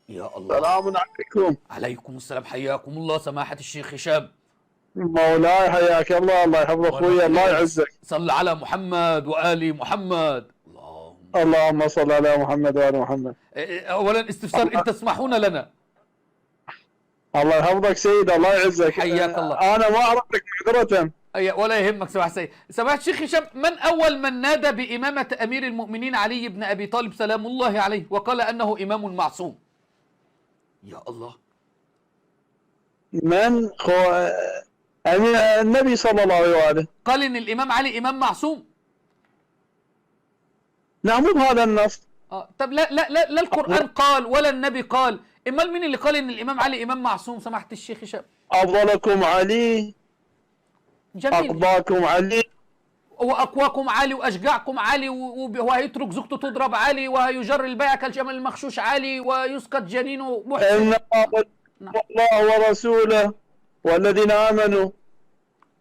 يا الله. سلام عليكم. عليكم السلام، حياكم الله سماحة الشيخ هشام. مولاي حياك الله، الله يحفظ اخوي، الله يعزك. صل على محمد وآل محمد. اللهم صل على محمد وآل محمد. أولا استفسار، إن تسمحون لنا. الله يحفظك سيد، الله يعزك. حياك الله. أنا ما أعرفك معذرة. ولا يهمك سماحة السيد. سماحة الشيخ هشام، من أول من نادى بإمامة أمير المؤمنين علي بن أبي طالب سلام الله عليه وقال أنه إمام معصوم؟ يا الله. من النبي صلى الله عليه وآله قال إن الإمام علي إمام معصوم. نعم، مو بهذا النص. طب لا القرآن قال ولا النبي قال، امال مين اللي قال ان الامام علي امام معصوم سماحة الشيخ هشام؟ افضلكم علي. جميل. اقضاكم علي. واقواكم علي واشجعكم علي، وهيترك زوجته تضرب علي، وهيجر البيع كالجمل المخشوش علي، ويسقط جنينه محسن. ان الله ورسوله والذين امنوا.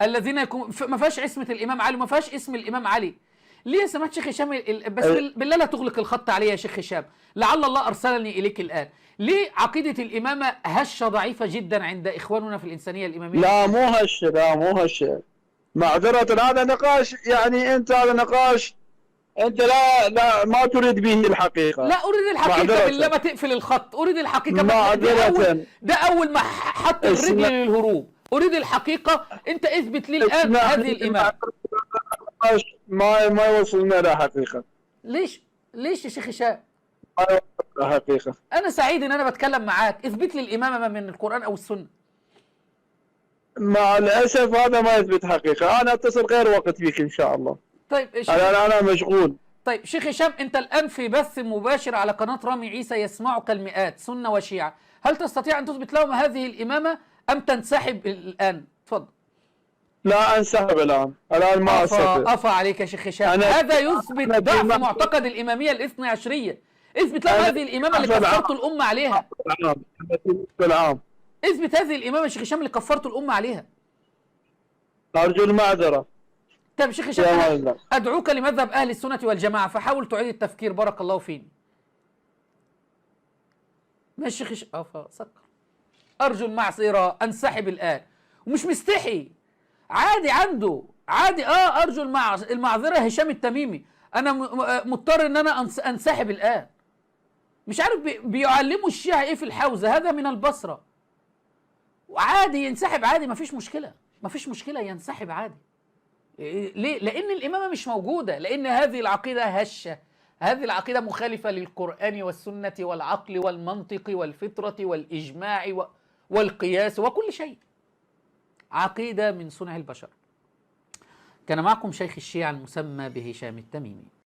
الذين يكون ما فيهاش اسمة الامام علي وما فيهاش اسم الامام علي. ليه يا سماحة الشيخ هشام؟ بس بالله لا تغلق الخط علي يا شيخ هشام، لعل الله ارسلني اليك الان. ليه عقيدة الامامة هشة ضعيفة جدا عند اخواننا في الانسانية الامامية؟ لا مو هش، لا مو هش، معذرة. هذا نقاش، يعني انت هذا نقاش انت لا ما تريد به الحقيقة. لا اريد الحقيقة معذرة. بالله ما تقفل الخط، اريد الحقيقة. معذرة. ده اول ما حط الرجل للهروب. اريد الحقيقة. انت اثبت لي الان هذه الامامة. ما يوصلنا الى حقيقة. ليش يا شيخ هشام؟ ما يوصلنا حقيقة. انا سعيد ان انا بتكلم معاك، اثبت لي الامامة من القرآن او السنة. مع الاسف هذا ما يثبت حقيقة. انا اتصل غير وقت بك ان شاء الله. طيب انا مشغول. طيب شيخ هشام، انت الان في بث مباشر على قناة رامي عيسى يسمعك المئات سنة وشيعة، هل تستطيع ان تثبت لهم هذه الامامة ام تنسحب الان؟ تفضل. لا انسحب الان ما استطيع. أفا عليك يا شيخ هشام، هذا يثبت ضعف معتقد الإمامية الاثني عشرية. اثبت لهم هذه الإمامة اللي كفرت الأمة عليها. اثبت هذه الإمامة يا شيخ هشام اللي كفرت الأمة عليها. أرجو المعذرة. طيب يا شيخ هشام، أدعوك لمذهب أهل السنة والجماعة، فحاول تعيد التفكير بارك الله فيني. ماشي يا شيخ هشام، سكر. أرجو المعذرة، أنسحب الآن ومش مستحي، عادي عنده، عادي. ارجو المعذره هشام التميمي، انا مضطر ان انا انسحب الان. مش عارف بيعلموا الشيعة ايه في الحوزه، هذا من البصره. وعادي ينسحب عادي، مفيش مشكله ينسحب عادي. ليه؟ لان الامامه مش موجوده، لان هذه العقيده هشه، هذه العقيده مخالفه للقران والسنه والعقل والمنطق والفطره والاجماع والقياس وكل شيء. عقيدة من صنع البشر. كان معكم شيخ الشيعة المسمى بهشام التميمي.